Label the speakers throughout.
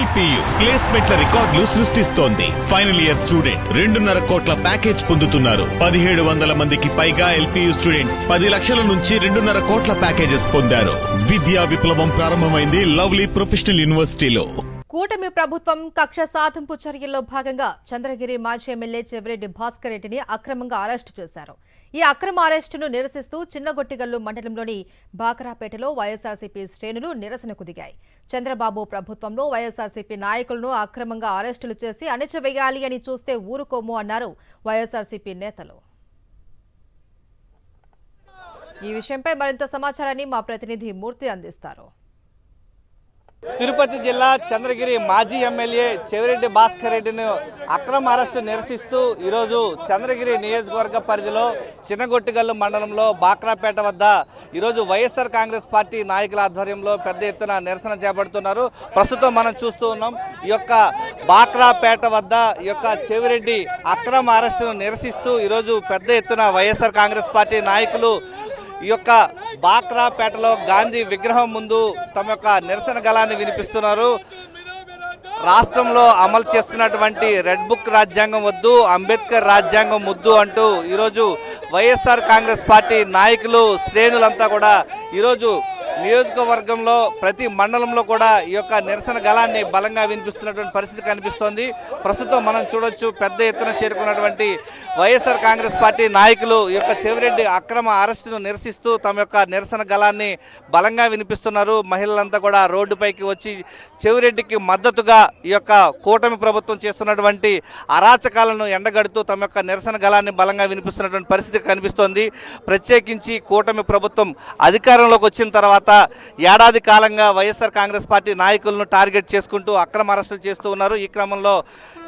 Speaker 1: LPU ప్లేస్మెంట్ల రికార్డులు సృష్టిస్తోంది. Final year student 2.5 కోట్ల ప్యాకేజ్ పొందుతున్నారు. 1700 మందికి పైగా ఎల్పియు స్టూడెంట్స్ 10 లక్షల నుంచి 2.5 కోట్ల ప్యాకేజెస్ పొందారు. విద్యా విప్లవం ప్రారంభమైంది లవ్లీ ప్రొఫెషనల్ యూనివర్సిటీలో.
Speaker 2: కూటమి ప్రభుత్వం కక్ష సాధింపు చర్యల్లో భాగంగా చంద్రగిరి మాజీ ఎమ్మెల్యే చెవిరెడ్డి భాస్కర్ రెడ్డిని అక్రమంగా అరెస్టు చేశారు. ఈ అక్రమ అరెస్టును నిరసిస్తూ చిన్నగొట్టిగల్లు మండలంలోని బాకరాపేటలో వైఎస్ఆర్సీపీ శ్రేణులు నిరసనకు దిగాయి. చంద్రబాబు ప్రభుత్వంలో వైఎస్ఆర్సీపీ నాయకులను అక్రమంగా అరెస్టులు చేసి అణచివేయాలి అని చూస్తే ఊరుకోము అన్నారు వైఎస్ఆర్సీపీ నేతలు. ఈ విషయంపై మరింత సమాచారాన్ని మా ప్రతినిధి మూర్తి అందిస్తారు.
Speaker 3: తిరుపతి జిల్లా చంద్రగిరి మాజీ ఎమ్మెల్యే చెవిరెడ్డి భాస్కర్ రెడ్డిని అక్రమ అరెస్టు నిరసిస్తూ ఈరోజు చంద్రగిరి నియోజకవర్గ పరిధిలో చిన్నగొట్టిగల్లు మండలంలో బాక్రాపేట వద్ద ఈరోజు వైఎస్ఆర్ కాంగ్రెస్ పార్టీ నాయకుల ఆధ్వర్యంలో పెద్ద ఎత్తున నిరసన చేపడుతున్నారు. ప్రస్తుతం మనం చూస్తూ ఉన్నాం. ఈ యొక్క బాక్రాపేట వద్ద ఈ యొక్క చెవిరెడ్డి అక్రమ అరెస్టును నిరసిస్తూ ఈరోజు పెద్ద ఎత్తున వైఎస్ఆర్ కాంగ్రెస్ పార్టీ నాయకులు ఈ యొక్క బాక్రాపేటలో గాంధీ విగ్రహం ముందు తమ యొక్క నిరసన గళాన్ని వినిపిస్తున్నారు. రాష్ట్రంలో అమలు చేస్తున్నటువంటి రెడ్ బుక్ రాజ్యాంగం వద్దు, అంబేద్కర్ రాజ్యాంగం ముద్దు అంటూ ఈరోజు వైఎస్ఆర్ కాంగ్రెస్ పార్టీ నాయకులు శ్రేణులంతా కూడా ఈరోజు నియోజకవర్గంలో ప్రతి మండలంలో కూడా ఈ యొక్క నిరసన గళాన్ని బలంగా వినిపిస్తున్నటువంటి పరిస్థితి కనిపిస్తోంది. ప్రస్తుతం మనం చూడొచ్చు పెద్ద ఎత్తున చేరుకున్నటువంటి వైఎస్ఆర్ కాంగ్రెస్ పార్టీ నాయకులు ఈ యొక్క చెవిరెడ్డి అక్రమ అరెస్టును నిరసిస్తూ తమ యొక్క నిరసన గళాన్ని బలంగా వినిపిస్తున్నారు. మహిళలంతా కూడా రోడ్డుపైకి వచ్చి చెవిరెడ్డికి మద్దతుగా ఈ యొక్క కూటమి ప్రభుత్వం చేస్తున్నటువంటి అరాచకాలను ఎండగడుతూ తమ యొక్క నిరసన గళాన్ని బలంగా వినిపిస్తున్నటువంటి పరిస్థితి కనిపిస్తోంది. ప్రత్యేకించి కూటమి ప్రభుత్వం అధికారంలోకి వచ్చిన తర్వాత ఏడాది కాలంగా వైఎస్ఆర్ కాంగ్రెస్ పార్టీ నాయకులను టార్గెట్ చేసుకుంటూ అక్రమ అరెస్టులు చేస్తూ ఉన్నారు. ఈ క్రమంలో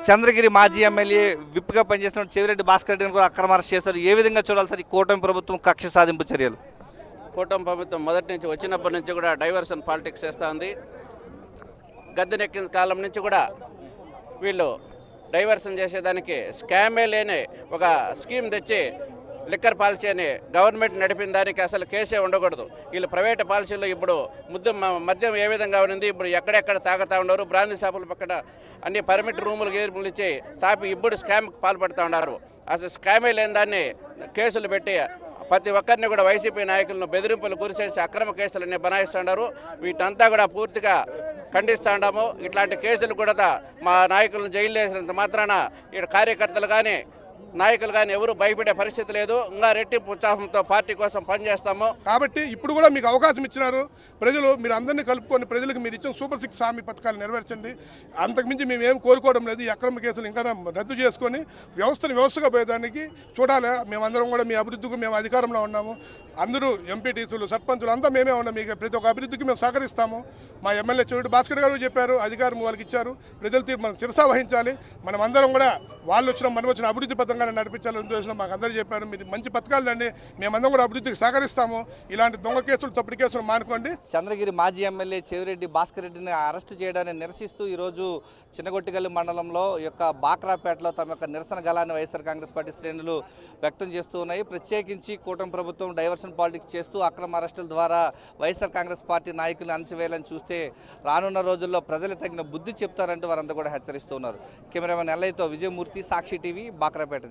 Speaker 3: చంద్రగిరి మాజీ ఎమ్మెల్యే విప్గా పనిచేస్తున్న చెవిరెడ్డి భాస్కర్ రెడ్డిని కూడా అక్రమ అరెస్ట్ చేశారు. ఏ విధంగా చూడాలి సార్ ఈ కూటమి ప్రభుత్వం కక్ష సాధింపు చర్యలు?
Speaker 4: కూటమి ప్రభుత్వం మొదటి నుంచి వచ్చినప్పటి నుంచి కూడా డైవర్షన్ పాలిటిక్స్ చేస్తూ ఉంది. గద్దెనెక్కిన కాలం నుంచి కూడా వీళ్ళు డైవర్షన్ చేసేదానికి స్కామే లేని ఒక స్కీమ్ తెచ్చి లిక్కర్ పాలసీ అని గవర్నమెంట్ నడిపిన దానికి అసలు కేసే ఉండకూడదు. వీళ్ళు ప్రైవేట్ పాలసీలో ఇప్పుడు మద్యం ఏ విధంగా ఉంది, ఇప్పుడు ఎక్కడెక్కడ తాగుతూ ఉన్నారు, బ్రాందీ షాపుల పక్కన అన్ని పర్మిట్ రూములు ఇచ్చి తాపి ఇప్పుడు స్కామ్కి పాల్పడుతూ ఉన్నారు. అసలు స్కామే లేని దాన్ని కేసులు పెట్టి ప్రతి ఒక్కరిని కూడా వైసీపీ నాయకులను బెదిరింపులు గురిచేసి అక్రమ కేసులన్నీ బనాయిస్తున్నారు. వీటంతా కూడా పూర్తిగా ఖండిస్తున్నాము. ఇట్లాంటి కేసులు కూడా మా నాయకులను జైలు వేసినంత మాత్రాన ఇక్కడ కార్యకర్తలు కానీ నాయకులు కానీ ఎవరు భయపడే పరిస్థితి లేదు. ఇంకా రెట్టింపు ఉత్సాహంతో పార్టీ కోసం పనిచేస్తాము.
Speaker 5: కాబట్టి ఇప్పుడు కూడా మీకు అవకాశం ఇచ్చినారు ప్రజలు. మీరు అందరినీ కలుపుకొని ప్రజలకు మీరు ఇచ్చిన సూపర్ 6 హామీ పథకాలు నెరవేర్చండి. అంతకుమించి మేము ఏం కోరుకోవడం లేదు. ఈ అక్రమ కేసులు ఇంకా రద్దు చేసుకొని వ్యవస్థగా పోయేదానికి చూడాలి. మేమందరం కూడా మీ అభివృద్ధికి మేము అధికారంలో ఉన్నాము. అందరూ ఎంపీటీసీలు సర్పంచులు అంతా మేమే ఉన్నాం. మీకు ప్రతి ఒక్క అభివృద్ధికి మేము సహకరిస్తాము. మా ఎమ్మెల్యే చెవిరెడ్డి భాస్కర్ గారు చెప్పారు, అధికారం వాళ్ళకి ఇచ్చారు. ప్రజలు మనం శిరసా వహించాలి. మనం అందరం కూడా వాళ్ళు మనం వచ్చిన అభివృద్ధి పథకంగా నడిపించాలని ఉద్దేశంలో మాకు అందరూ చెప్పారు. మీరు మంచి పథకాలు దండి, మేమందరం కూడా అభివృద్ధికి సహకరిస్తాము. ఇలాంటి దొంగ కేసులు తప్పుడు కేసులు మానుకోండి.
Speaker 3: చంద్రగిరి మాజీ ఎమ్మెల్యే చెవిరెడ్డి భాస్కర్ రెడ్డిని అరెస్టు చేయడాన్ని నిరసిస్తూ ఈరోజు చిన్నగొట్టిగల్లు మండలంలో ఈ యొక్క బాక్రాపేటలో తమ యొక్క నిరసన గళాన్ని వైఎస్ఆర్ కాంగ్రెస్ పార్టీ శ్రేణులు వ్యక్తం చేస్తూ ఉన్నాయి. ప్రత్యేకించి కూటమి ప్రభుత్వం డైవర్షన్ పాలిటిక్స్ చేస్తూ అక్రమ అరెస్టుల ద్వారా వైఎస్ఆర్ కాంగ్రెస్ పార్టీ నాయకులను అణచివేయాలని చూస్తే రానున్న రోజుల్లో ప్రజలు తగిన బుద్ధి చెప్తారంటూ వారంతా కూడా హెచ్చరిస్తూ ఉన్నారు. కెమెరామెన్ ఎల్లయ్యతో విజయమూర్తి, సాక్షి టీవీ, బాక్రాపేట.